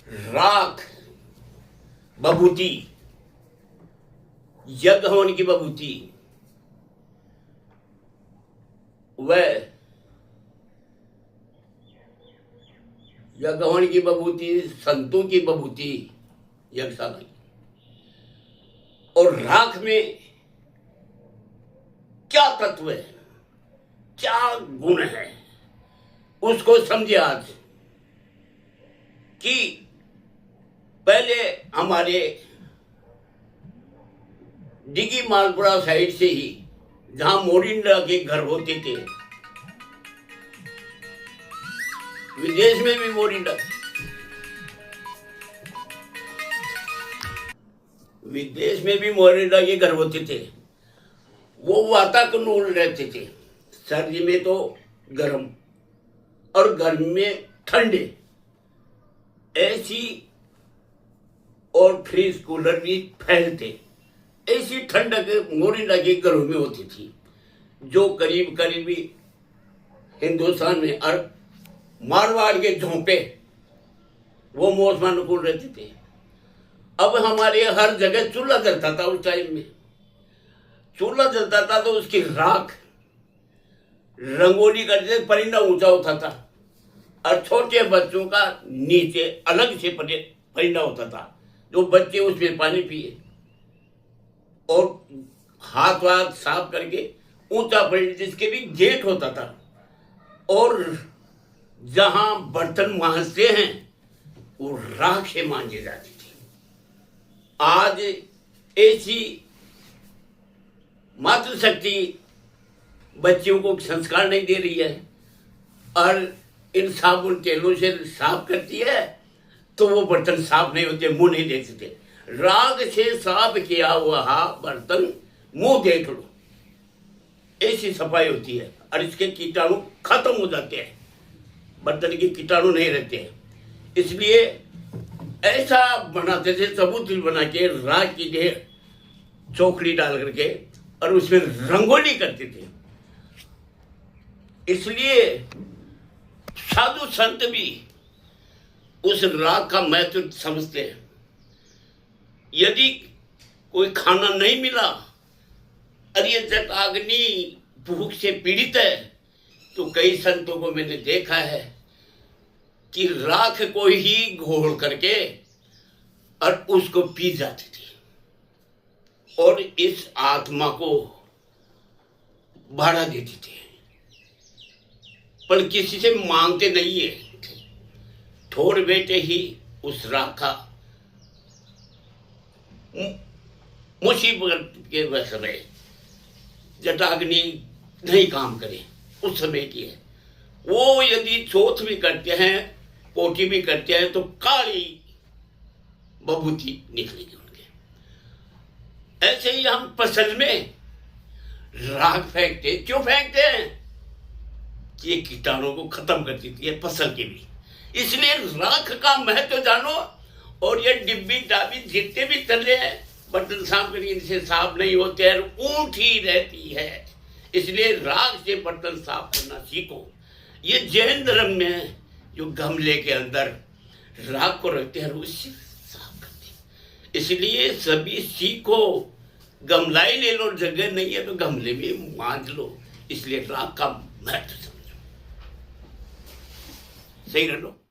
राख बभूति, यज्ञ हवन की बभूति, वह यज्ञ हवन की बभूति, संतों की बभूति यज्ञशाला की। और राख में क्या तत्व है, क्या गुण है, उसको समझे आज। कि पहले हमारे डिगी मालपुरा साइड से ही, जहां मोरिंडा के घर होते थे, विदेश में भी मोरिंडा, विदेश में भी मोरिंडा के घर होते थे। वो वातानुकूल रहते थे, सर्दी में तो गर्म और गर्मी में ठंडे। ऐसी और फ्रिज कूलर भी फैलते, ऐसी ठंडक मोरिंडा के घरों में होती थी, जो करीब करीबी हिंदुस्तान में और मारवाड़ के झोंपे वो मौसम अनुकूल रहते थे। अब हमारे हर जगह चूल्हा जलता था। उस टाइम में चूल्हा जलता था तो उसकी राख रंगोली करते, परिंदा ऊंचा होता था और छोटे बच्चों का नीचे अलग से परिंदा होता था, जो बच्चे उसमें पानी पिए और हाथ वाथ साफ करके ऊंचा परिंदा, जिसके भी गेट होता था। और जहां बर्तन मांजते हैं वो राख से मांजे जाती थी। आज ऐसी मातृशक्ति बच्चियों को संस्कार नहीं दे रही है और इन साबुन तेलों से साफ करती है तो वो बर्तन साफ नहीं होते, मुंह नहीं देख सकते। राख से साफ किया हुआ बर्तन मुंह देख लो, ऐसी सफाई होती है और इसके कीटाणु खत्म हो जाते हैं, बर्तन के कीटाणु नहीं रहते हैं। इसलिए ऐसा बनाते थे, सबूत बना के राख की ढेर चौकड़ी डाल करके और उसमें रंगोली करते थे। इसलिए साधु संत भी उस राख का महत्व समझते हैं। यदि कोई खाना नहीं मिला और ये जटाग्नि भूख से पीड़ित है, तो कई संतों को मैंने देखा है कि राख को ही घोल करके और उसको पी जाते थे और इस आत्मा को बढ़ा देते थे, पर किसी से मांगते नहीं है। थोड़े बेटे ही उस राख का मुसीबत के समय जटाग्नि नहीं काम करे उस समय की है। वो यदि चौथ भी करते हैं, पोटी भी करते हैं, तो काली बभूति निकलेगी उनके। ऐसे ही हम फसल में राख फेंकते, क्यों फेंकते हैं? कि ये कीटाणु को खत्म कर देती है फसल के भी। इसलिए राख का महत्व जानो। और ये डिब्बी डाबी जितने भी चले हैं, बर्तन साफ करिए, इनसे साफ नहीं होते हैं, ऊंट ही रहती है। इसलिए राख से बर्तन साफ करना सीखो। ये जैन धर्म में जो गमले के अंदर राख को रखते हैं, उससे साफ करते हैं। इसलिए सभी सीखो। गमला ही ले लो, जगह नहीं है तो गमले में मांज लो। इसलिए राख का महत्व समझो। सही रह लो।